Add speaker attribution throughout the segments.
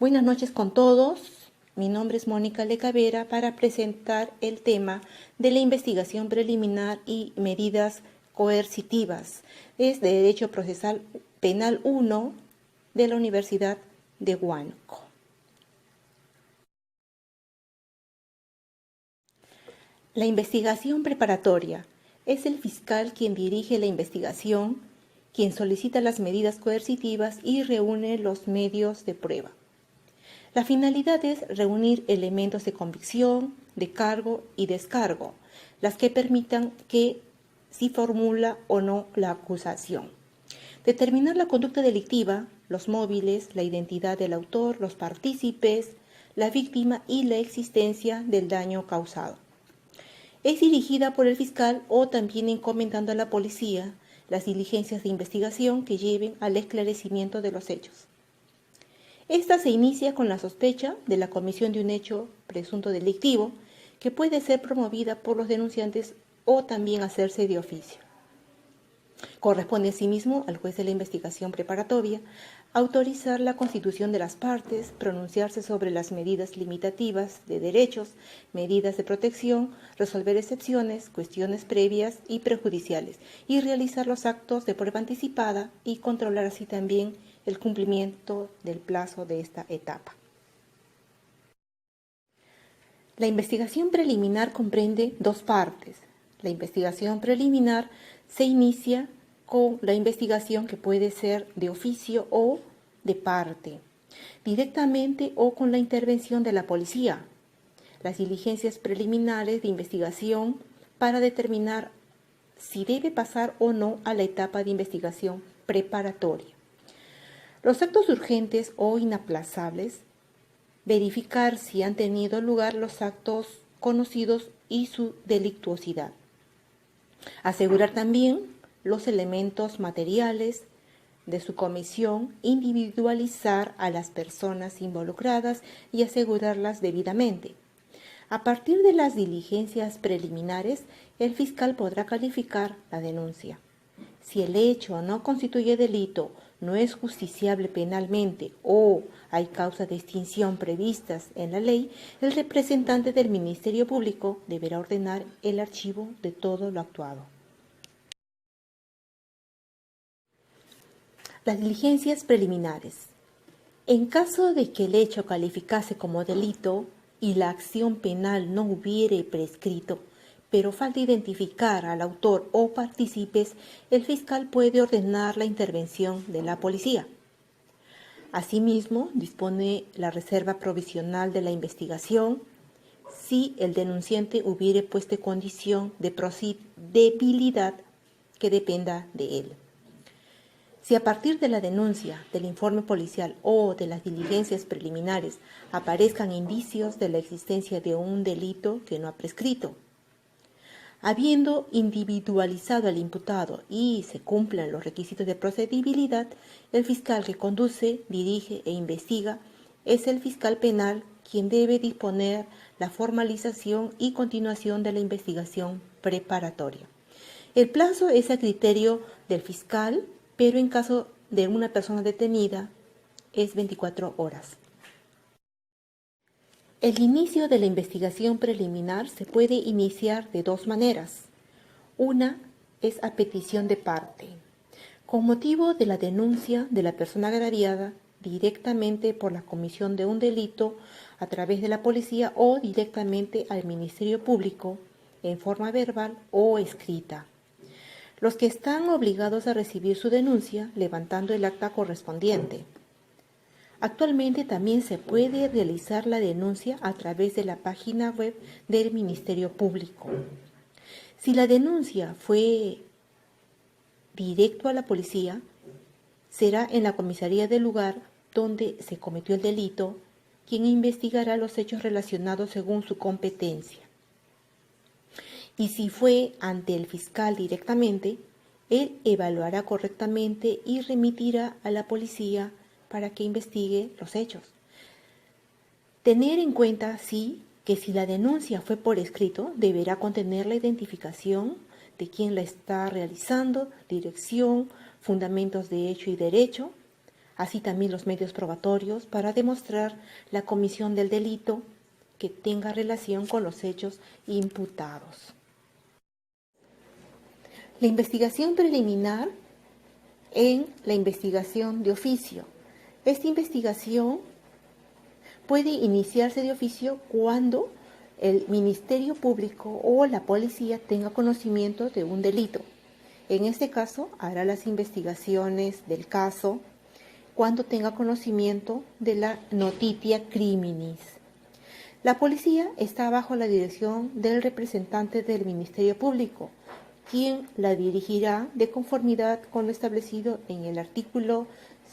Speaker 1: Buenas noches con todos. Mi nombre es Mónica Lecavera para presentar el tema de la investigación preliminar y medidas coercitivas. Es de Derecho Procesal Penal 1 de la Universidad de Huánuco. La investigación preparatoria. Es el fiscal quien dirige la investigación, quien solicita las medidas coercitivas y reúne los medios de prueba. La finalidad es reunir elementos de convicción, de cargo y descargo, las que permitan que si formula o no la acusación. Determinar la conducta delictiva, los móviles, la identidad del autor, los partícipes, la víctima y la existencia del daño causado. Es dirigida por el fiscal o también encomendando a la policía las diligencias de investigación que lleven al esclarecimiento de los hechos. Esta se inicia con la sospecha de la comisión de un hecho presunto delictivo que puede ser promovida por los denunciantes o también hacerse de oficio. Corresponde asimismo al juez de la investigación preparatoria autorizar la constitución de las partes, pronunciarse sobre las medidas limitativas de derechos, medidas de protección, resolver excepciones, cuestiones previas y prejudiciales y realizar los actos de prueba anticipada y controlar así también el cumplimiento del plazo de esta etapa. La investigación preliminar comprende dos partes. La investigación preliminar se inicia con la investigación que puede ser de oficio o de parte, directamente o con la intervención de la policía. Las diligencias preliminares de investigación para determinar si debe pasar o no a la etapa de investigación preparatoria. Los actos urgentes o inaplazables, verificar si han tenido lugar los actos conocidos y su delictuosidad. Asegurar también los elementos materiales de su comisión, individualizar a las personas involucradas y asegurarlas debidamente. A partir de las diligencias preliminares, el fiscal podrá calificar la denuncia. Si el hecho no constituye delito, no es justiciable penalmente o hay causas de extinción previstas en la ley, el representante del Ministerio Público deberá ordenar el archivo de todo lo actuado. Las diligencias preliminares. En caso de que el hecho calificase como delito y la acción penal no hubiere prescrito, pero falta identificar al autor o partícipes, el fiscal puede ordenar la intervención de la policía. Asimismo, dispone la reserva provisional de la investigación si el denunciante hubiere puesto condición de procedibilidad que dependa de él. Si a partir de la denuncia, del informe policial o de las diligencias preliminares aparezcan indicios de la existencia de un delito que no ha prescrito, habiendo individualizado al imputado y se cumplan los requisitos de procedibilidad, el fiscal que conduce, dirige e investiga es el fiscal penal quien debe disponer la formalización y continuación de la investigación preparatoria. El plazo es a criterio del fiscal, pero en caso de una persona detenida es 24 horas. El inicio de la investigación preliminar se puede iniciar de dos maneras. Una es a petición de parte, con motivo de la denuncia de la persona agraviada directamente por la comisión de un delito a través de la policía o directamente al Ministerio Público en forma verbal o escrita. Los que están obligados a recibir su denuncia levantando el acta correspondiente. Actualmente también se puede realizar la denuncia a través de la página web del Ministerio Público. Si la denuncia fue directo a la policía, será en la comisaría del lugar donde se cometió el delito quien investigará los hechos relacionados según su competencia. Y si fue ante el fiscal directamente, él evaluará correctamente y remitirá a la policía para que investigue los hechos. Tener en cuenta, sí, que si la denuncia fue por escrito, deberá contener la identificación de quien la está realizando, dirección, fundamentos de hecho y derecho, así también los medios probatorios para demostrar la comisión del delito que tenga relación con los hechos imputados. La investigación preliminar en la investigación de oficio. Esta investigación puede iniciarse de oficio cuando el Ministerio Público o la policía tenga conocimiento de un delito. En este caso, hará las investigaciones del caso cuando tenga conocimiento de la notitia criminis. La policía está bajo la dirección del representante del Ministerio Público, quien la dirigirá de conformidad con lo establecido en el artículo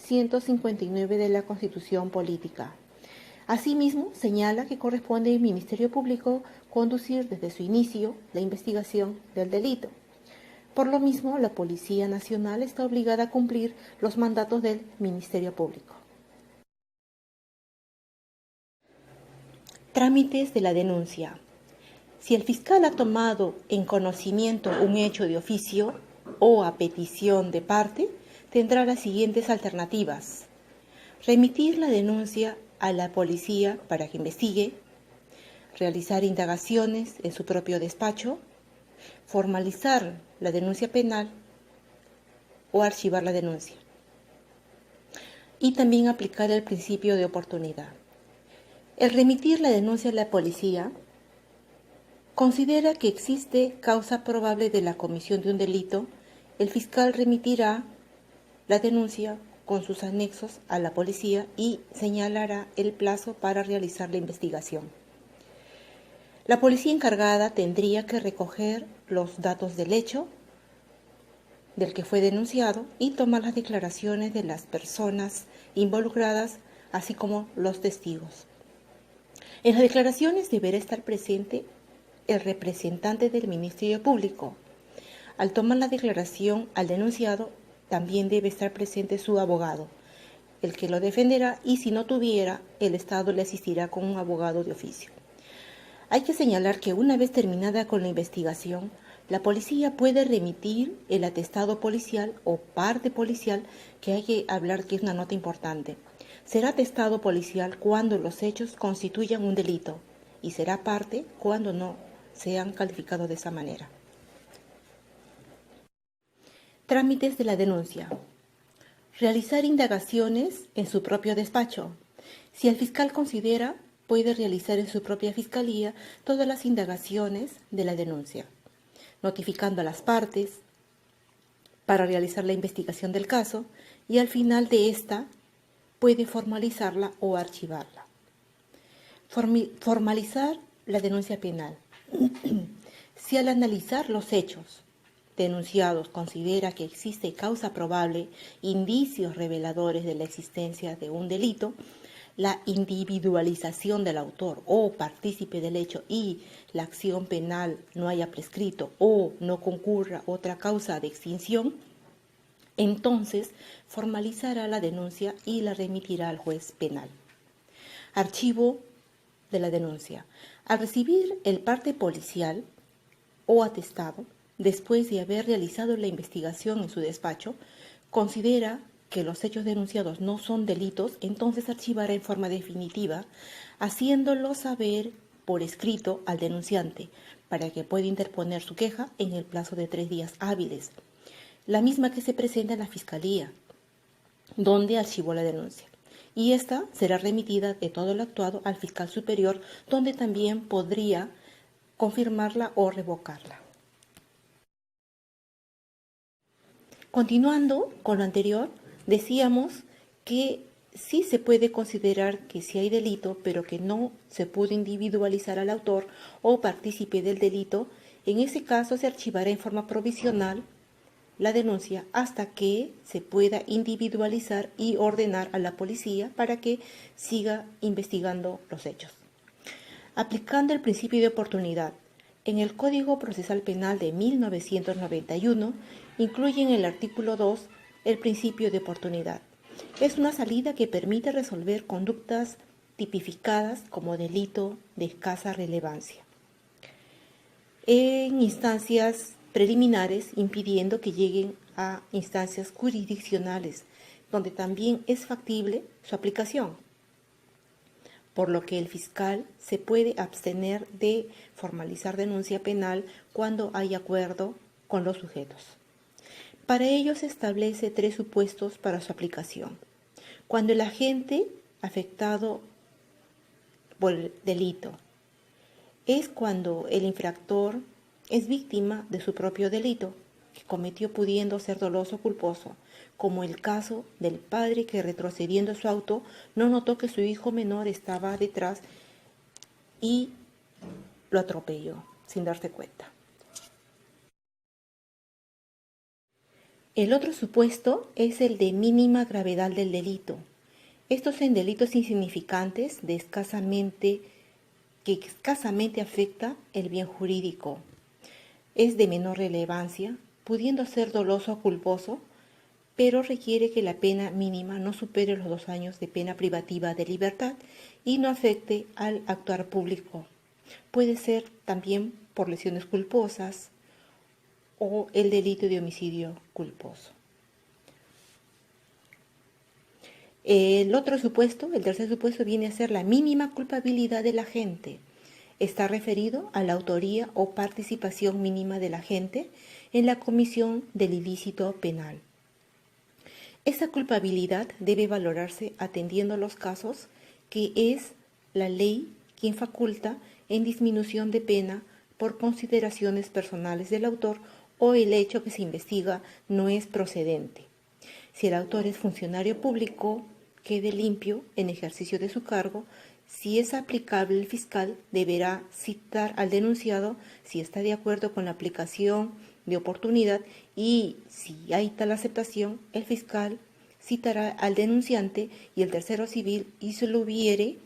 Speaker 1: 159 de la Constitución Política. Asimismo, señala que corresponde al Ministerio Público conducir desde su inicio la investigación del delito. Por lo mismo, la Policía Nacional está obligada a cumplir los mandatos del Ministerio Público. Trámites de la denuncia. Si el fiscal ha tomado en conocimiento un hecho de oficio o a petición de parte, tendrá las siguientes alternativas: remitir la denuncia a la policía para que investigue, realizar indagaciones en su propio despacho, formalizar la denuncia penal o archivar la denuncia. Y también aplicar el principio de oportunidad. El remitir la denuncia a la policía considera que existe causa probable de la comisión de un delito. El fiscal remitirá la denuncia con sus anexos a la policía y señalará el plazo para realizar la investigación. La policía encargada tendría que recoger los datos del hecho del que fue denunciado y tomar las declaraciones de las personas involucradas, así como los testigos. En las declaraciones deberá estar presente el representante del Ministerio Público. Al tomar la declaración al denunciado, también debe estar presente su abogado, el que lo defenderá, y si no tuviera, el Estado le asistirá con un abogado de oficio. Hay que señalar que una vez terminada con la investigación, la policía puede remitir el atestado policial o parte policial, que hay que hablar que es una nota importante. Será atestado policial cuando los hechos constituyan un delito y será parte cuando no sean calificados de esa manera. Trámites de la denuncia. Realizar indagaciones en su propio despacho. Si el fiscal considera, puede realizar en su propia fiscalía todas las indagaciones de la denuncia, notificando a las partes para realizar la investigación del caso, y al final de esta puede formalizarla o archivarla. Formalizar la denuncia penal. Si al analizar los hechos denunciados considera que existe causa probable, indicios reveladores de la existencia de un delito, la individualización del autor o partícipe del hecho y la acción penal no haya prescrito o no concurra otra causa de extinción, entonces formalizará la denuncia y la remitirá al juez penal. Archivo de la denuncia. Al recibir el parte policial o atestado, después de haber realizado la investigación en su despacho, considera que los hechos denunciados no son delitos, entonces archivará en forma definitiva, haciéndolo saber por escrito al denunciante, para que pueda interponer su queja en el plazo de 3 días hábiles, la misma que se presenta en la Fiscalía, donde archivó la denuncia. Y esta será remitida de todo lo actuado al fiscal superior, donde también podría confirmarla o revocarla. Continuando con lo anterior, decíamos que sí se puede considerar que sí hay delito, pero que no se pudo individualizar al autor o partícipe del delito. En ese caso se archivará en forma provisional la denuncia hasta que se pueda individualizar y ordenar a la policía para que siga investigando los hechos. Aplicando el principio de oportunidad, en el Código Procesal Penal de 1991 incluye en el artículo 2 el principio de oportunidad. Es una salida que permite resolver conductas tipificadas como delito de escasa relevancia en instancias preliminares, impidiendo que lleguen a instancias jurisdiccionales donde también es factible su aplicación, por lo que el fiscal se puede abstener de formalizar denuncia penal cuando hay acuerdo con los sujetos. Para ello se establece 3 supuestos para su aplicación. Cuando el agente afectado por el delito es cuando el infractor es víctima de su propio delito que cometió pudiendo ser doloso o culposo, como el caso del padre que retrocediendo su auto no notó que su hijo menor estaba detrás y lo atropelló sin darse cuenta. El otro supuesto es el de mínima gravedad del delito. Estos en delitos insignificantes que escasamente afecta el bien jurídico. Es de menor relevancia, pudiendo ser doloso o culposo, pero requiere que la pena mínima no supere los 2 años de pena privativa de libertad y no afecte al actuar público. Puede ser también por lesiones culposas o el delito de homicidio culposo. El tercer supuesto, viene a ser la mínima culpabilidad del agente. Está referido a la autoría o participación mínima del agente en la comisión del ilícito penal. Esa culpabilidad debe valorarse atendiendo los casos que es la ley quien faculta en disminución de pena por consideraciones personales del autor o el hecho que se investiga no es procedente. Si el autor es funcionario público, quede limpio en ejercicio de su cargo. Si es aplicable, el fiscal deberá citar al denunciado si está de acuerdo con la aplicación de oportunidad y si hay tal aceptación, el fiscal citará al denunciante y el tercero civil y se lo hubiere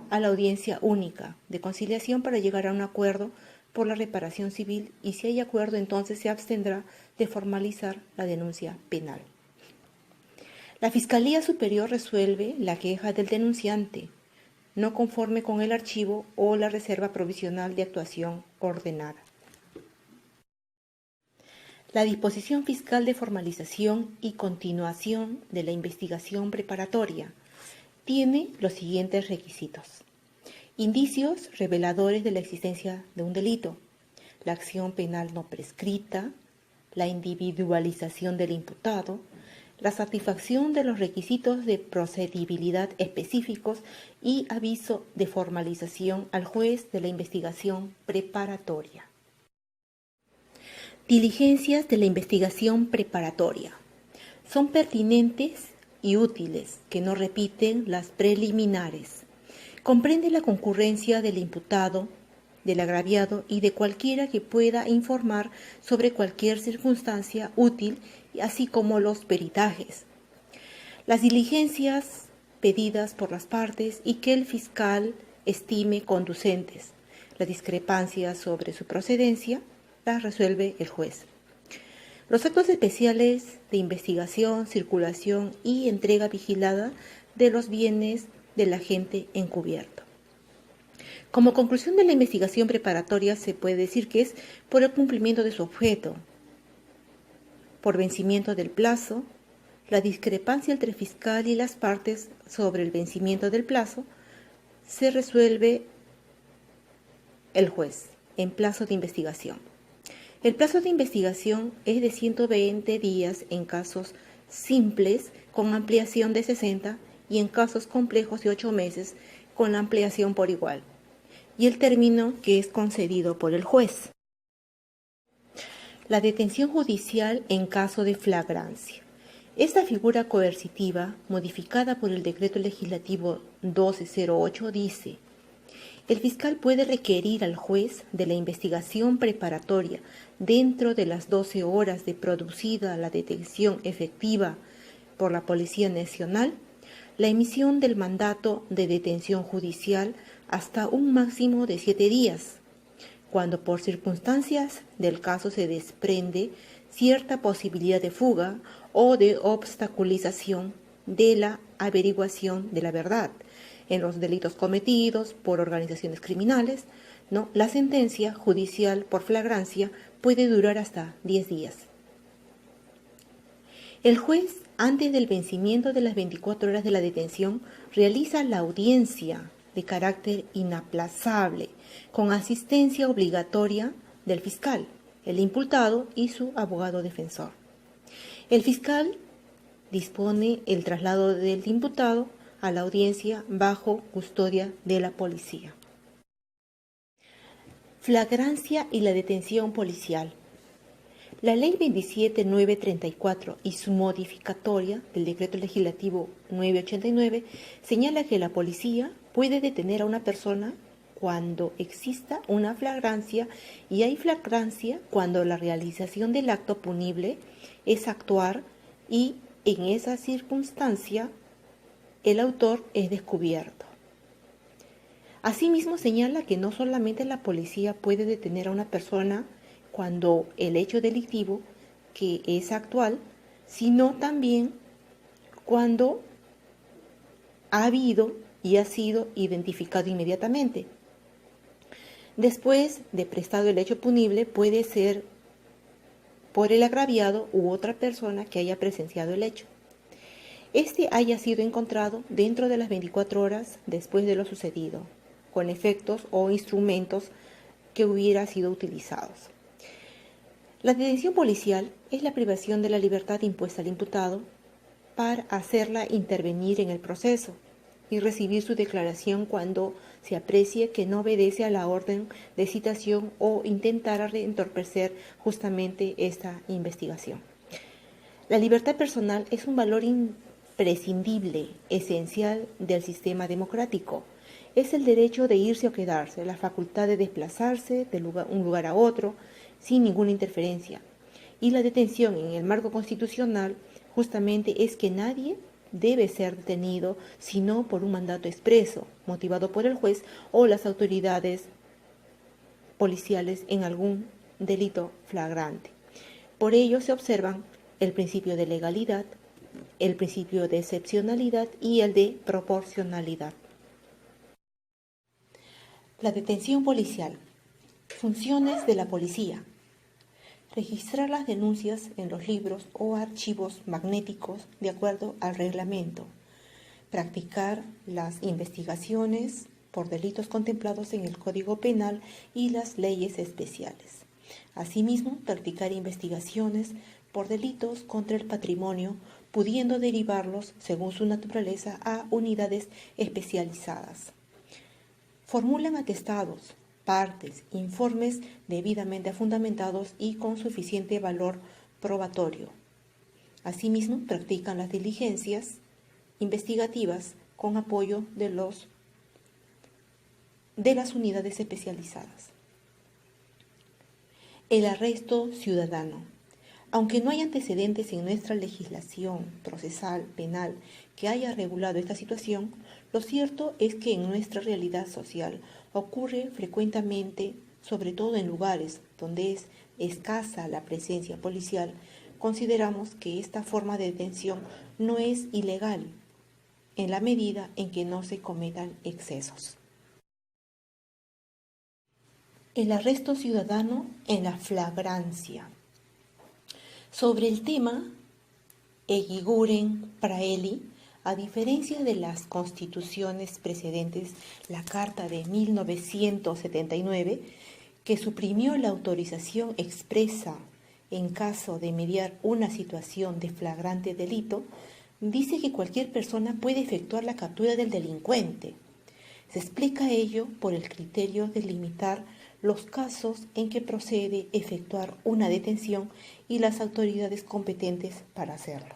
Speaker 1: a la audiencia única de conciliación para llegar a un acuerdo por la reparación civil y si hay acuerdo entonces se abstendrá de formalizar la denuncia penal. La Fiscalía Superior resuelve la queja del denunciante, no conforme con el archivo o la reserva provisional de actuación ordenada. La disposición fiscal de formalización y continuación de la investigación preparatoria tiene los siguientes requisitos. Indicios reveladores de la existencia de un delito, la acción penal no prescrita, la individualización del imputado, la satisfacción de los requisitos de procedibilidad específicos y aviso de formalización al juez de la investigación preparatoria. Diligencias de la investigación preparatoria. Son pertinentes y útiles, que no repiten las preliminares. Comprende la concurrencia del imputado, del agraviado y de cualquiera que pueda informar sobre cualquier circunstancia útil, así como los peritajes. Las diligencias pedidas por las partes y que el fiscal estime conducentes. Las discrepancias sobre su procedencia las resuelve el juez. Los actos especiales de investigación, circulación y entrega vigilada de los bienes del agente encubierto. Como conclusión de la investigación preparatoria se puede decir que es por el cumplimiento de su objeto, por vencimiento del plazo, la discrepancia entre fiscal y las partes sobre el vencimiento del plazo, se resuelve el juez en plazo de investigación. El plazo de investigación es de 120 días en casos simples con ampliación de 60 y en casos complejos de 8 meses con la ampliación por igual, y el término que es concedido por el juez. La detención judicial en caso de flagrancia. Esta figura coercitiva, modificada por el Decreto Legislativo 1208, dice: el fiscal puede requerir al juez de la investigación preparatoria dentro de las 12 horas de producida la detención efectiva por la Policía Nacional, la emisión del mandato de detención judicial hasta un máximo de 7 días, cuando por circunstancias del caso se desprende cierta posibilidad de fuga o de obstaculización de la averiguación de la verdad en los delitos cometidos por organizaciones criminales, la sentencia judicial por flagrancia puede durar hasta 10 días. El juez, antes del vencimiento de las 24 horas de la detención, realiza la audiencia de carácter inaplazable, con asistencia obligatoria del fiscal, el imputado y su abogado defensor. El fiscal dispone el traslado del imputado a la audiencia bajo custodia de la policía. Flagrancia y la detención policial. La Ley 27.934 y su modificatoria del Decreto Legislativo 989 señala que la policía puede detener a una persona cuando exista una flagrancia, y hay flagrancia cuando la realización del acto punible es actuar y en esa circunstancia el autor es descubierto. Asimismo señala que no solamente la policía puede detener a una persona cuando el hecho delictivo que es actual, sino también cuando ha habido y ha sido identificado inmediatamente. Después de prestado el hecho punible, puede ser por el agraviado u otra persona que haya presenciado el hecho. Este haya sido encontrado dentro de las 24 horas después de lo sucedido, con efectos o instrumentos que hubiera sido utilizados. La detención policial es la privación de la libertad impuesta al imputado para hacerla intervenir en el proceso y recibir su declaración cuando se aprecie que no obedece a la orden de citación o intentara entorpecer justamente esta investigación. La libertad personal es un valor imprescindible, esencial del sistema democrático. Es el derecho de irse o quedarse, la facultad de desplazarse de un lugar a otro sin ninguna interferencia. Y la detención en el marco constitucional justamente es que nadie debe ser detenido sino por un mandato expreso, motivado por el juez o las autoridades policiales en algún delito flagrante. Por ello se observan el principio de legalidad, el principio de excepcionalidad y el de proporcionalidad. La detención policial. Funciones de la policía. Registrar las denuncias en los libros o archivos magnéticos de acuerdo al reglamento. Practicar las investigaciones por delitos contemplados en el Código Penal y las leyes especiales. Asimismo, practicar investigaciones por delitos contra el patrimonio, pudiendo derivarlos, según su naturaleza, a unidades especializadas. Formulan atestados, partes, informes debidamente fundamentados y con suficiente valor probatorio. Asimismo, practican las diligencias investigativas con apoyo de las unidades especializadas. El arresto ciudadano. Aunque no hay antecedentes en nuestra legislación procesal penal que haya regulado esta situación, lo cierto es que en nuestra realidad social ocurre frecuentemente, sobre todo en lugares donde es escasa la presencia policial. Consideramos que esta forma de detención no es ilegal en la medida en que no se cometan excesos. El arresto ciudadano en la flagrancia. Sobre el tema, Eguiguren Praeli, a diferencia de las constituciones precedentes, la Carta de 1979, que suprimió la autorización expresa en caso de mediar una situación de flagrante delito, dice que cualquier persona puede efectuar la captura del delincuente. Se explica ello por el criterio de limitar los casos en que procede efectuar una detención y las autoridades competentes para hacerlo.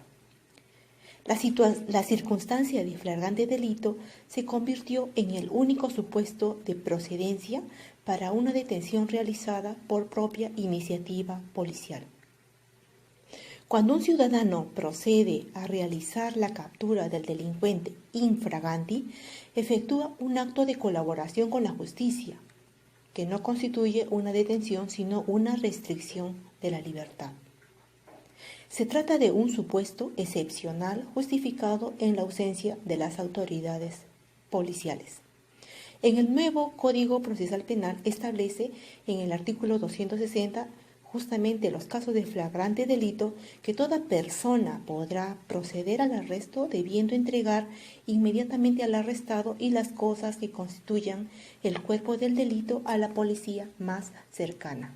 Speaker 1: La circunstancia de flagrante delito se convirtió en el único supuesto de procedencia para una detención realizada por propia iniciativa policial. Cuando un ciudadano procede a realizar la captura del delincuente infraganti, efectúa un acto de colaboración con la justicia, que no constituye una detención sino una restricción de la libertad. Se trata de un supuesto excepcional justificado en la ausencia de las autoridades policiales. En el nuevo Código Procesal Penal establece en el artículo 260 justamente los casos de flagrante delito, que toda persona podrá proceder al arresto debiendo entregar inmediatamente al arrestado y las cosas que constituyan el cuerpo del delito a la policía más cercana.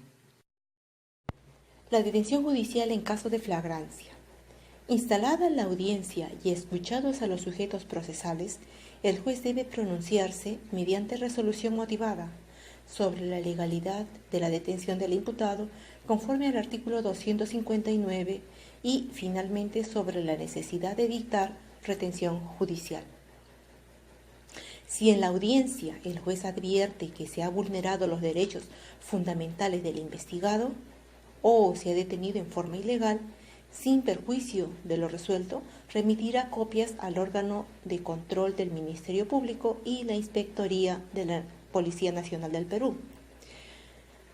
Speaker 1: La detención judicial en caso de flagrancia. Instalada la audiencia y escuchados a los sujetos procesales, el juez debe pronunciarse mediante resolución motivada sobre la legalidad de la detención del imputado conforme al artículo 259 y finalmente sobre la necesidad de dictar retención judicial. Si en la audiencia el juez advierte que se ha vulnerado los derechos fundamentales del investigado o se ha detenido en forma ilegal, sin perjuicio de lo resuelto, remitirá copias al órgano de control del Ministerio Público y la Inspectoría de la Policía Nacional del Perú.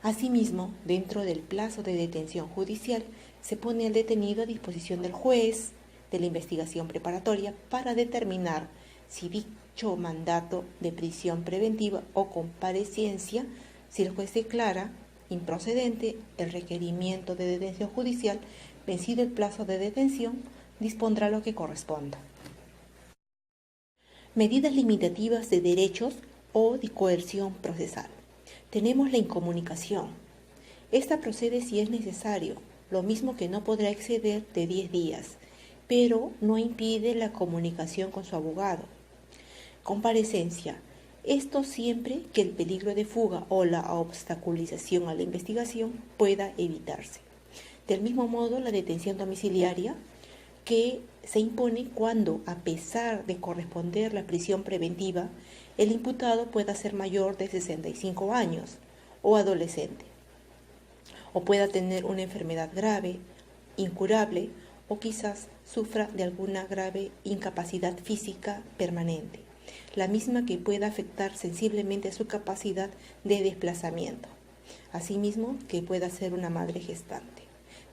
Speaker 1: Asimismo, dentro del plazo de detención judicial, se pone al detenido a disposición del juez de la investigación preparatoria para determinar si dicho mandato de prisión preventiva o comparecencia, si el juez declara improcedente el requerimiento de detención judicial, vencido el plazo de detención, dispondrá lo que corresponda. Medidas limitativas de derechos o de coerción procesal. Tenemos la incomunicación. Esta procede si es necesario, lo mismo que no podrá exceder de 10 días, pero no impide la comunicación con su abogado. Comparecencia. Esto siempre que el peligro de fuga o la obstaculización a la investigación pueda evitarse. Del mismo modo, la detención domiciliaria, que se impone cuando, a pesar de corresponder la prisión preventiva, el imputado pueda ser mayor de 65 años o adolescente, o pueda tener una enfermedad grave, incurable, o quizás sufra de alguna grave incapacidad física permanente, la misma que pueda afectar sensiblemente a su capacidad de desplazamiento, asimismo que pueda ser una madre gestante.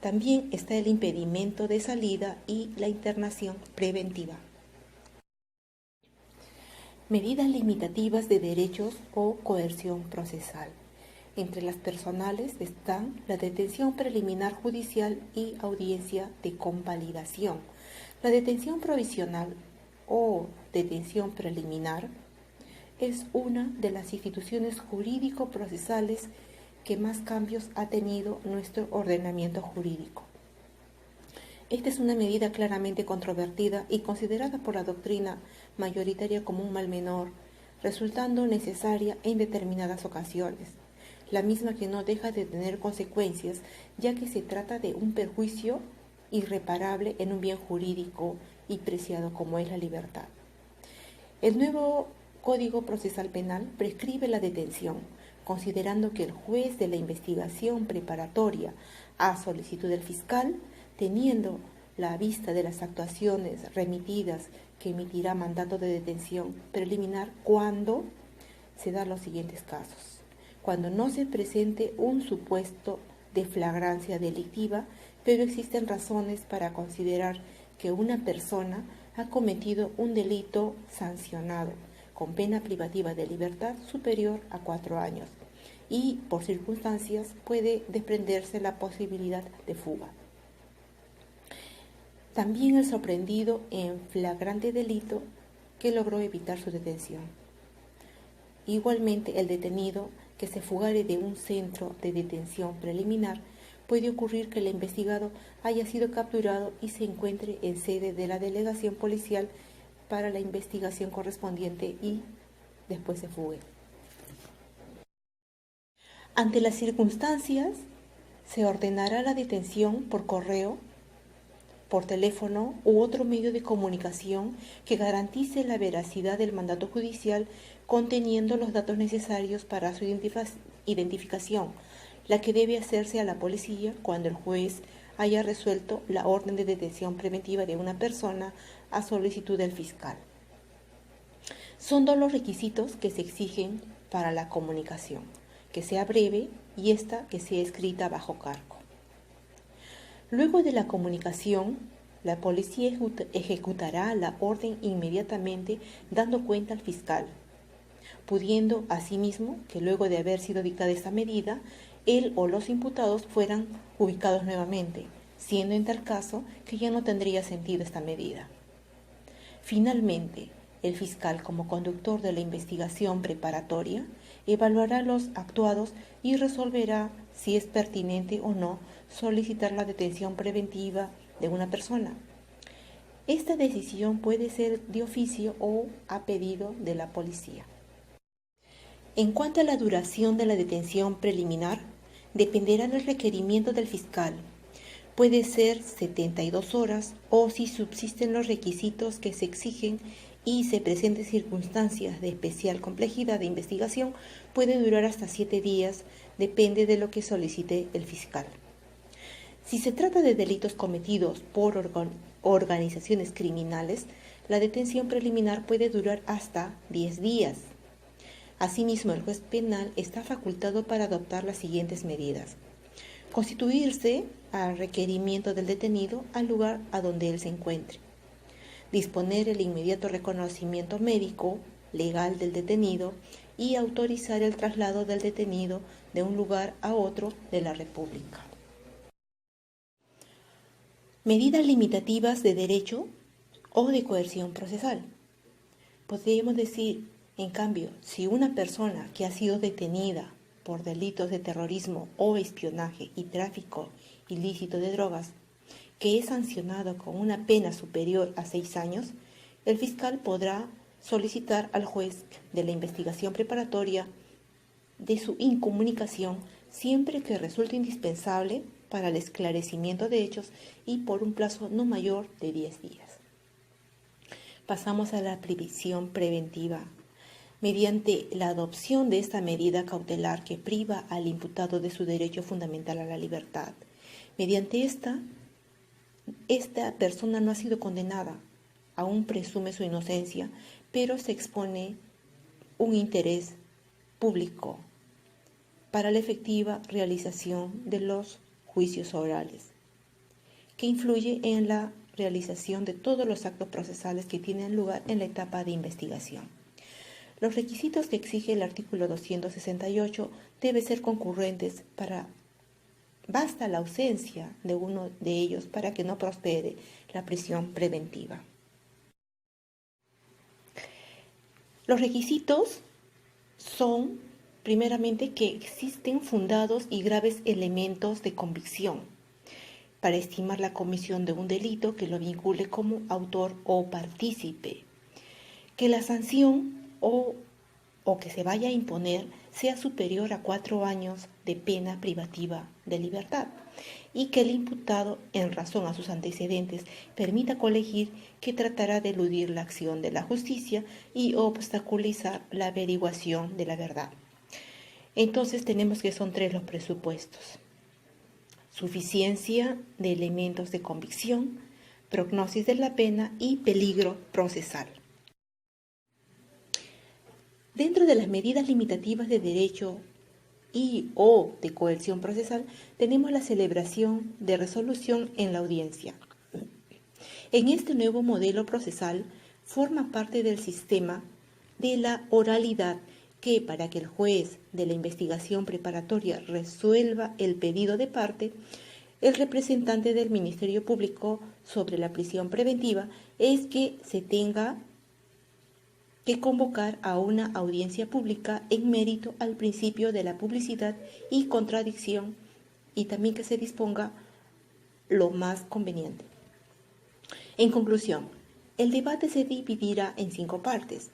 Speaker 1: También está el impedimento de salida y la internación preventiva. Medidas limitativas de derechos o coerción procesal. Entre las personales están la detención preliminar judicial y audiencia de convalidación. La detención provisional o detención preliminar es una de las instituciones jurídico-procesales que más cambios ha tenido nuestro ordenamiento jurídico. Esta es una medida claramente controvertida y considerada por la doctrina mayoritaria como un mal menor, resultando necesaria en determinadas ocasiones, la misma que no deja de tener consecuencias, ya que se trata de un perjuicio irreparable en un bien jurídico y preciado como es la libertad. El nuevo Código Procesal Penal prescribe la detención, considerando que el juez de la investigación preparatoria a solicitud del fiscal, teniendo la vista de las actuaciones remitidas, que emitirá mandato de detención preliminar cuando se dan los siguientes casos. Cuando no se presente un supuesto de flagrancia delictiva, pero existen razones para considerar que una persona ha cometido un delito sancionado con pena privativa de libertad superior a 4 años y por circunstancias puede desprenderse la posibilidad de fuga. También el sorprendido en flagrante delito que logró evitar su detención. Igualmente, el detenido que se fugare de un centro de detención preliminar, puede ocurrir que el investigado haya sido capturado y se encuentre en sede de la delegación policial para la investigación correspondiente y después se fugue. Ante las circunstancias, se ordenará la detención por correo, por teléfono u otro medio de comunicación que garantice la veracidad del mandato judicial conteniendo los datos necesarios para su identificación, la que debe hacerse a la policía cuando el juez haya resuelto la orden de detención preventiva de una persona a solicitud del fiscal. Son dos los requisitos que se exigen para la comunicación, que sea breve y esta que sea escrita bajo cargo. Luego de la comunicación, la policía ejecutará la orden inmediatamente dando cuenta al fiscal, pudiendo asimismo que luego de haber sido dictada esta medida, él o los imputados fueran ubicados nuevamente, siendo en tal caso que ya no tendría sentido esta medida. Finalmente, el fiscal, como conductor de la investigación preparatoria, evaluará los actuados y resolverá si es pertinente o no solicitar la detención preventiva de una persona. Esta decisión puede ser de oficio o a pedido de la policía. En cuanto a la duración de la detención preliminar, dependerá del requerimiento del fiscal. Puede ser 72 horas o, si subsisten los requisitos que se exigen y se presenten circunstancias de especial complejidad de investigación, puede durar hasta 7 días, depende de lo que solicite el fiscal. Si se trata de delitos cometidos por organizaciones criminales, la detención preliminar puede durar hasta 10 días. Asimismo, el juez penal está facultado para adoptar las siguientes medidas: constituirse a requerimiento del detenido al lugar a donde él se encuentre, disponer el inmediato reconocimiento médico legal del detenido y autorizar el traslado del detenido de un lugar a otro de la República. Medidas limitativas de derecho o de coerción procesal. Podríamos decir, en cambio, si una persona que ha sido detenida por delitos de terrorismo o espionaje y tráfico ilícito de drogas, que es sancionado con una pena superior a 6 años, el fiscal podrá solicitar al juez de la investigación preparatoria de su incomunicación siempre que resulte indispensable para el esclarecimiento de hechos y por un plazo no mayor de 10 días. Pasamos a la prisión preventiva. Mediante la adopción de esta medida cautelar que priva al imputado de su derecho fundamental a la libertad, mediante esta persona no ha sido condenada, aún presume su inocencia, pero se expone un interés público para la efectiva realización de los juicios orales, que influye en la realización de todos los actos procesales que tienen lugar en la etapa de investigación. Los requisitos que exige el artículo 268 deben ser concurrentes. Basta la ausencia de uno de ellos para que no prospere la prisión preventiva. Los requisitos son, primeramente, que existen fundados y graves elementos de convicción para estimar la comisión de un delito que lo vincule como autor o partícipe, que la sanción o que se vaya a imponer sea superior a 4 años de pena privativa de libertad y que el imputado, en razón a sus antecedentes, permita colegir que tratará de eludir la acción de la justicia y obstaculizar la averiguación de la verdad. Entonces tenemos que son 3 los presupuestos: suficiencia de elementos de convicción, prognosis de la pena y peligro procesal. Dentro de las medidas limitativas de derecho y o de coerción procesal, tenemos la celebración de resolución en la audiencia. En este nuevo modelo procesal forma parte del sistema de la oralidad que, para que el juez de la investigación preparatoria resuelva el pedido de parte, el representante del Ministerio Público sobre la prisión preventiva es que se tenga que convocar a una audiencia pública en mérito al principio de la publicidad y contradicción, y también que se disponga lo más conveniente. En conclusión, el debate se dividirá en 5 partes: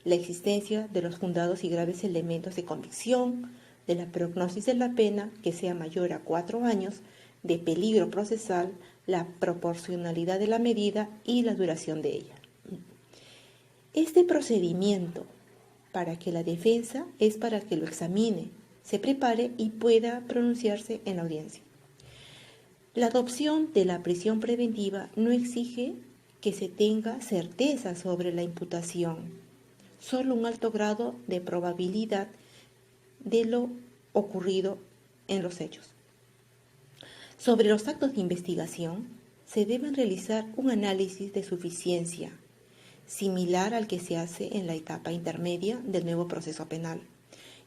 Speaker 1: la existencia de los fundados y graves elementos de convicción, de la prognosis de la pena que sea mayor a 4 años, de peligro procesal, la proporcionalidad de la medida y la duración de ella. Este procedimiento para que la defensa es para que lo examine, se prepare y pueda pronunciarse en la audiencia. La adopción de la prisión preventiva no exige que se tenga certeza sobre la imputación, solo un alto grado de probabilidad de lo ocurrido en los hechos. Sobre los actos de investigación, se deben realizar un análisis de suficiencia, similar al que se hace en la etapa intermedia del nuevo proceso penal,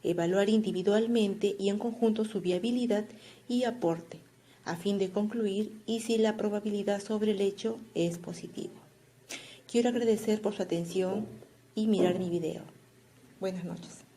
Speaker 1: evaluar individualmente y en conjunto su viabilidad y aporte, a fin de concluir y si la probabilidad sobre el hecho es positiva. Quiero agradecer por su atención y mirar mi video. Buenas noches.